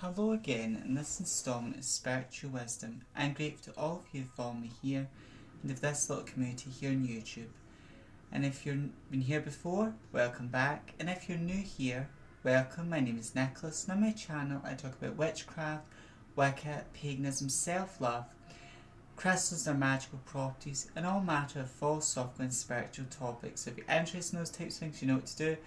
Hello again, in this instalment of Spiritual Wisdom. I'm grateful to all of you who follow me here and of this little community here on YouTube. And if you've been here before, welcome back. And if you're new here, welcome. My name is Nicholas, and on my channel I talk about witchcraft, Wicca, paganism, self-love, crystals, their magical properties, and all matter of philosophical and spiritual topics. So if you're interested in those types of things, you know what to do.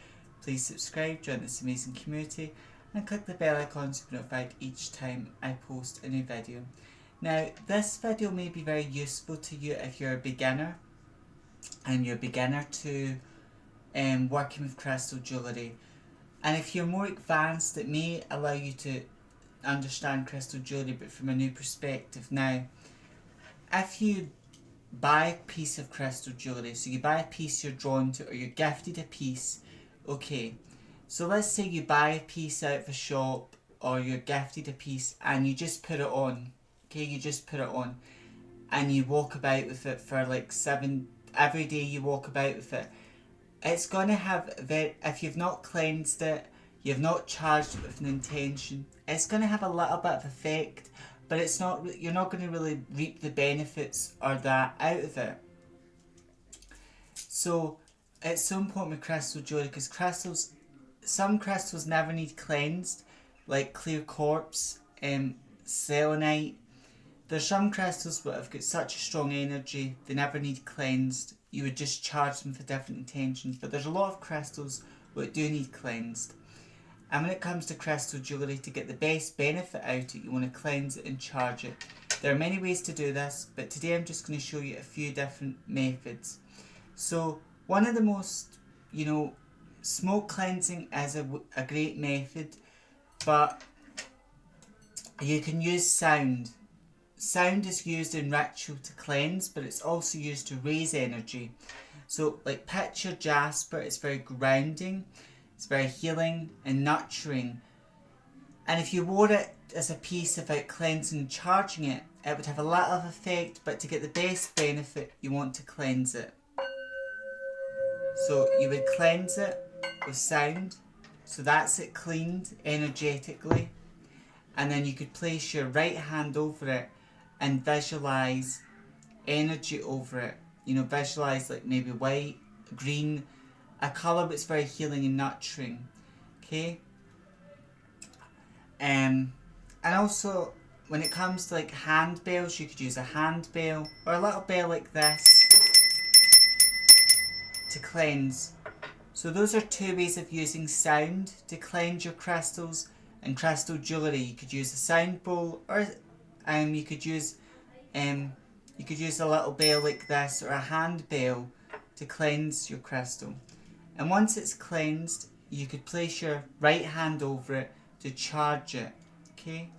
Please subscribe, join this amazing community, and click the bell icon to be notified each time I post a new video. Now, this video may be very useful to you if you're a beginner and you're a beginner to working with crystal jewellery. And if you're more advanced, it may allow you to understand crystal jewellery but from a new perspective. Now, if you buy a piece of crystal jewellery, so you buy a piece you're drawn to or you're gifted a piece, okay, so let's say you buy a piece out of a shop or you're gifted a piece and you just put it on, okay, you just put it on and you walk about with it for like every day you walk about with it. It's going to have, if you've not cleansed it, you've not charged it with an intention, it's going to have a little bit of effect, but it's not, you're not going to really reap the benefits or that out of it. So it's so important with crystal jewellery because some crystals never need cleansed, like clear quartz, selenite. There's some crystals that have got such a strong energy, they never need cleansed. You would just charge them for different intentions. But there's a lot of crystals that do need cleansed. And when it comes to crystal jewellery, to get the best benefit out of it, you want to cleanse it and charge it. There are many ways to do this, but today I'm just going to show you a few different methods. So one of the most, smoke cleansing is a great method, but you can use sound. Sound is used in ritual to cleanse, but it's also used to raise energy. So like picture jasper, it's very grounding, it's very healing and nurturing. And if you wore it as a piece without cleansing and charging it, it would have a lot of effect, but to get the best benefit, you want to cleanse it. So you would cleanse it with sound, so that's it cleaned energetically, and then you could place your right hand over it and visualise energy over it. Visualise like maybe white, green, a colour that's very healing and nurturing. Okay? And also when it comes to like hand bells, you could use a hand bell or a little bell like this to cleanse. So those are two ways of using sound to cleanse your crystals and crystal jewellery. You could use a sound bowl, or you could use a little bell like this or a hand bell to cleanse your crystal. And once it's cleansed, you could place your right hand over it to charge it. Okay?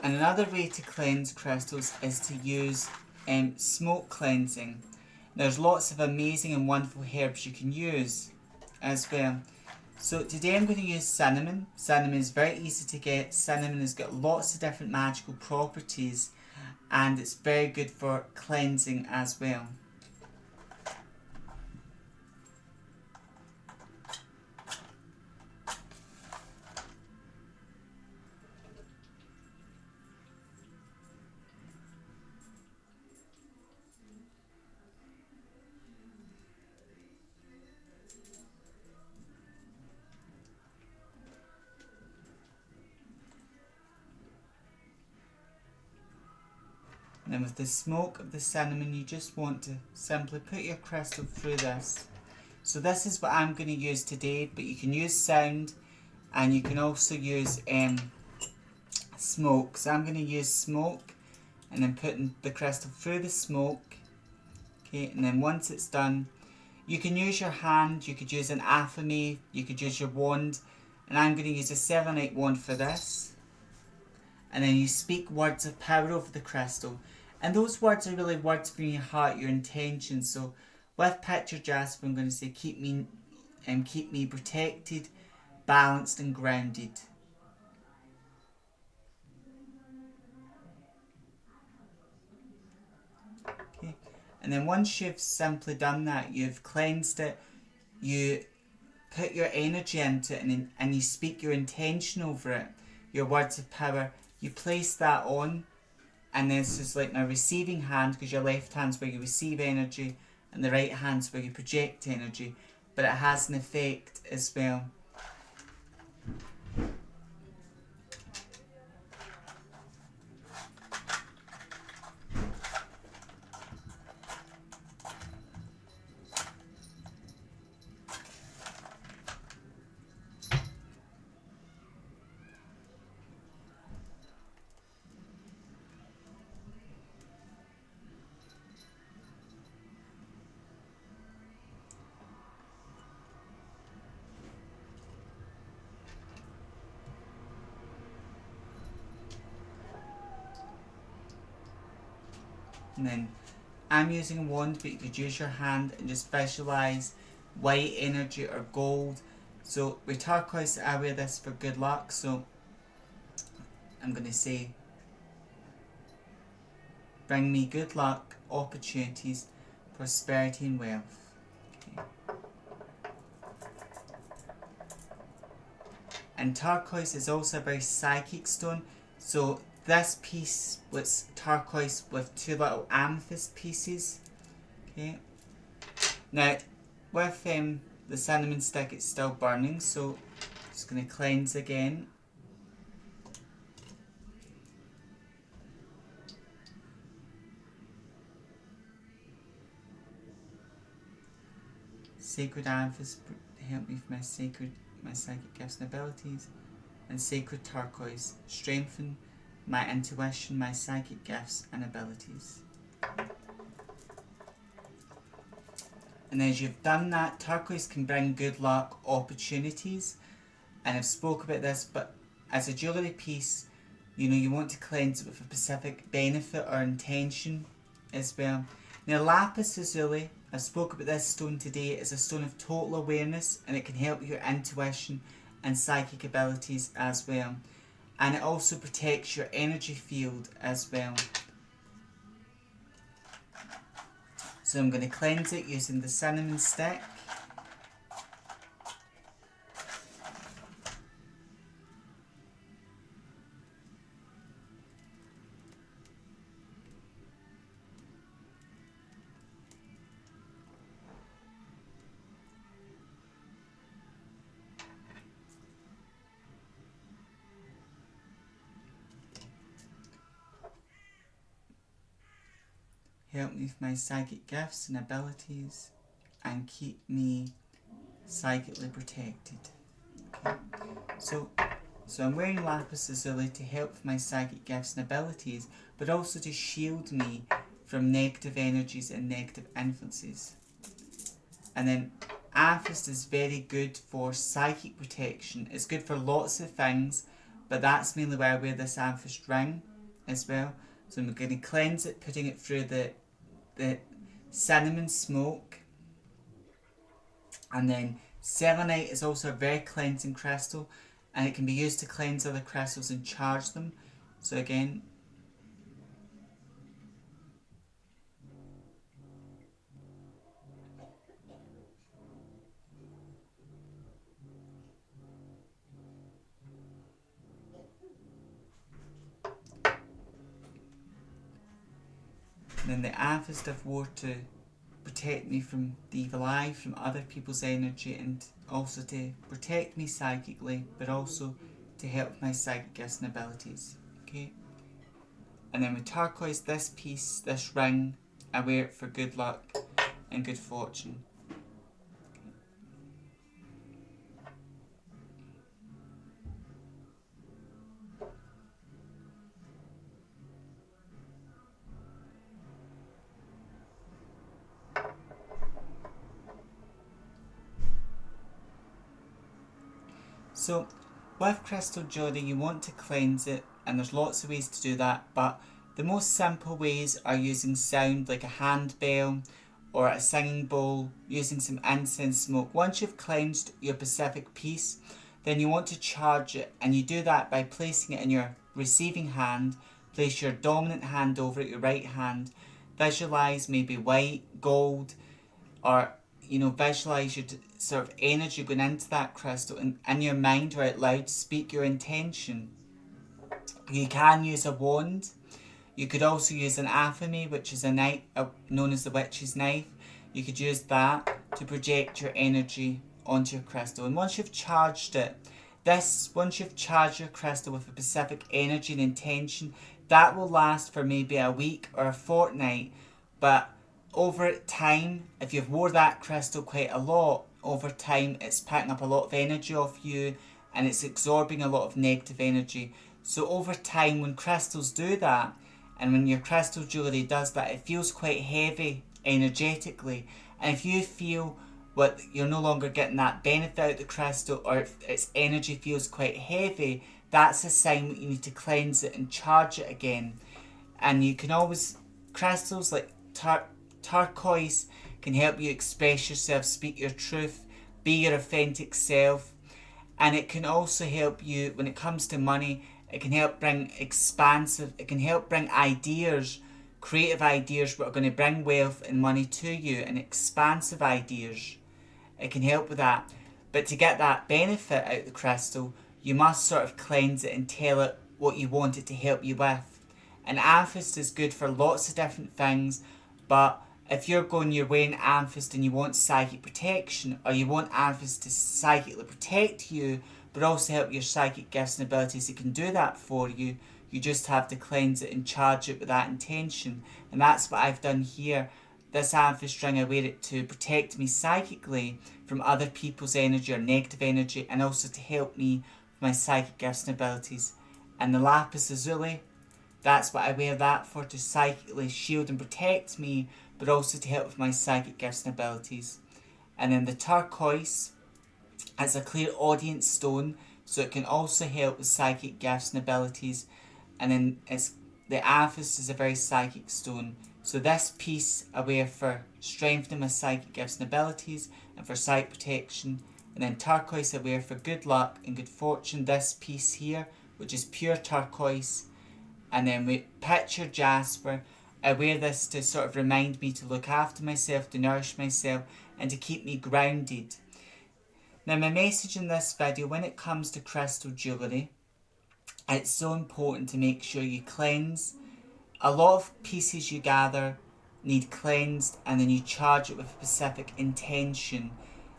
And another way to cleanse crystals is to use smoke cleansing. There's lots of amazing and wonderful herbs you can use as well. So today I'm going to use cinnamon. Cinnamon is very easy to get. Cinnamon has got lots of different magical properties and it's very good for cleansing as well. And then with the smoke of the cinnamon, you just want to simply put your crystal through this. So this is what I'm going to use today, but you can use sound and you can also use smoke. So I'm going to use smoke and then putting the crystal through the smoke. Okay, and then once it's done, you can use your hand, you could use an aphame, you could use your wand, and I'm going to use a selenite wand for this. And then you speak words of power over the crystal. And those words are really words from your heart, your intentions. So with picture jasper, I'm going to say keep me protected, balanced and grounded. And then once you've simply done that, you've cleansed it, you put your energy into it and you speak your intention over it, your words of power, you place that on, and this is like my receiving hand, because your left hand's where you receive energy and the right hand's where you project energy, but it has an effect as well. And then I'm using a wand, but you could use your hand and just visualise white energy or gold. So with turquoise, I wear this for good luck, so I'm going to say, bring me good luck, opportunities, prosperity and wealth. Okay. And turquoise is also a very psychic stone, so this piece was turquoise with two little amethyst pieces. Okay. Now, with the cinnamon stick, it's still burning, so just going to cleanse again. Sacred amethyst, help me with my psychic gifts and abilities. And sacred turquoise, strengthen my intuition, my psychic gifts and abilities. And as you've done that, turquoise can bring good luck, opportunities. And I've spoke about this, but as a jewellery piece, you want to cleanse it with a specific benefit or intention as well. Now, lapis lazuli, I spoke about this stone today, is a stone of total awareness, and it can help your intuition and psychic abilities as well. And it also protects your energy field as well. So I'm going to cleanse it using the cinnamon stick. Help me with my psychic gifts and abilities and keep me psychically protected. Okay. So I'm wearing lapis lazuli to help with my psychic gifts and abilities, but also to shield me from negative energies and negative influences. And then amethyst is very good for psychic protection. It's good for lots of things, but that's mainly why I wear this amethyst ring as well. So I'm going to cleanse it, putting it through the cinnamon smoke. And then selenite is also a very cleansing crystal, and it can be used to cleanse other crystals and charge them. So again, and then the amethyst I've wore to protect me from the evil eye, from other people's energy, and also to protect me psychically, but also to help my psychic gifts and abilities. Okay. And then with turquoise, this piece, this ring, I wear it for good luck and good fortune. So with crystal jewellery, you want to cleanse it, and there's lots of ways to do that, but the most simple ways are using sound like a handbell or a singing bowl, using some incense smoke. Once you've cleansed your specific piece, then you want to charge it, and you do that by placing it in your receiving hand. Place your dominant hand over it, your right hand. Visualise maybe white, gold, or visualize your sort of energy going into that crystal, and in your mind or out loud speak your intention. You can use a wand. You could also use an aphame, which is a knife known as the witch's knife. You could use that to project your energy onto your crystal. And once you've charged it, once you've charged your crystal with a specific energy and intention, that will last for maybe a week or a fortnight. But over time, if you've wore that crystal quite a lot, over time it's picking up a lot of energy off you and it's absorbing a lot of negative energy. So over time, when crystals do that, and when your crystal jewellery does that, it feels quite heavy energetically. And if you feel you're no longer getting that benefit out of the crystal, or if its energy feels quite heavy, that's a sign that you need to cleanse it and charge it again. And you can always, crystals like turquoise can help you express yourself, speak your truth, be your authentic self. And it can also help you when it comes to money. It can help bring it can help bring ideas, creative ideas that are going to bring wealth and money to you, and expansive ideas. It can help with that. But to get that benefit out of the crystal, you must sort of cleanse it and tell it what you want it to help you with. And amethyst is good for lots of different things, but if you're wearing amethyst and you want psychic protection, or you want amethyst to psychically protect you, but also help your psychic gifts and abilities, it can do that for you. You just have to cleanse it and charge it with that intention. And that's what I've done here. This amethyst ring, I wear it to protect me psychically from other people's energy or negative energy, and also to help me with my psychic gifts and abilities. And the lapis lazuli, that's what I wear that for, to psychically shield and protect me, but also to help with my psychic gifts and abilities. And then the turquoise, it's a clear audience stone, so it can also help with psychic gifts and abilities. And then the amethyst is a very psychic stone. So this piece I wear for strengthening my psychic gifts and abilities and for psychic protection. And then turquoise I wear for good luck and good fortune. This piece here, which is pure turquoise. And then we picture jasper. I wear this to sort of remind me to look after myself, to nourish myself, and to keep me grounded. Now, my message in this video, when it comes to crystal jewellery, it's so important to make sure you cleanse. A lot of pieces you gather need cleansed, and then you charge it with a specific intention.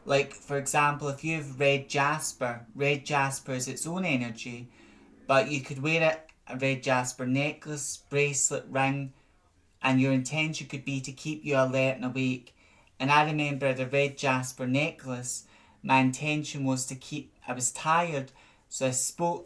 Like, for example, if you have red jasper is its own energy, but you could wear a red jasper necklace, bracelet, ring, and your intention could be to keep you alert and awake. And I remember the red jasper necklace, my intention was I was tired, so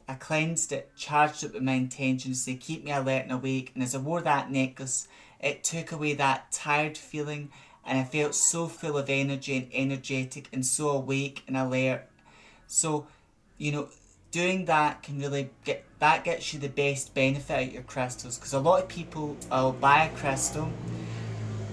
I cleansed it, charged it with my intentions to keep me alert and awake. And as I wore that necklace, it took away that tired feeling, and I felt so full of energy and energetic and so awake and alert. So, doing that can really gets you the best benefit out of your crystals, because a lot of people will buy a crystal.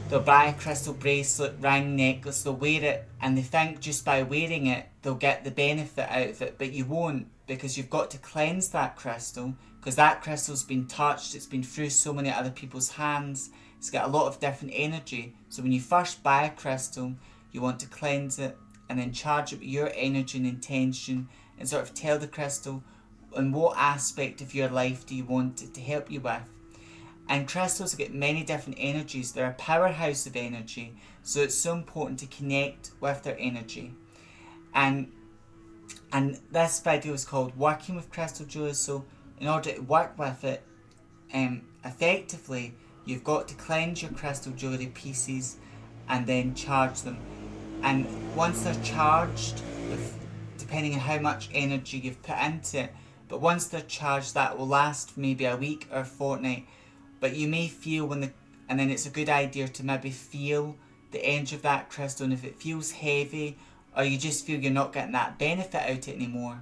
They'll buy a crystal bracelet, ring, necklace, they'll wear it, and they think just by wearing it they'll get the benefit out of it, but you won't, because you've got to cleanse that crystal, because that crystal's been touched, it's been through so many other people's hands, it's got a lot of different energy. So when you first buy a crystal, you want to cleanse it and then charge it with your energy and intention, and sort of tell the crystal in what aspect of your life do you want it to help you with. And crystals get many different energies. They're a powerhouse of energy, so it's so important to connect with their energy. And this video is called Working with Crystal Jewelry. So in order to work with it effectively, you've got to cleanse your crystal jewelry pieces and then charge them. And once they're charged, depending on how much energy you've put into it, but once they're charged, that will last maybe a week or a fortnight. But you may feel and then it's a good idea to maybe feel the edge of that crystal, and if it feels heavy, or you just feel you're not getting that benefit out of it anymore,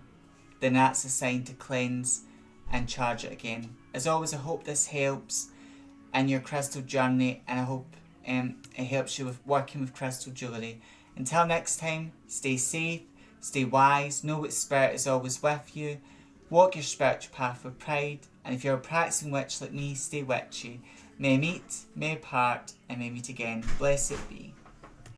then that's a sign to cleanse and charge it again. As always, I hope this helps in your crystal journey, and I hope it helps you with working with crystal jewellery. Until next time, stay safe, stay wise, know what spirit is always with you, walk your spiritual path with pride, and if you're a practicing witch like me, stay witchy. May meet, may part, and may meet again. Blessed be.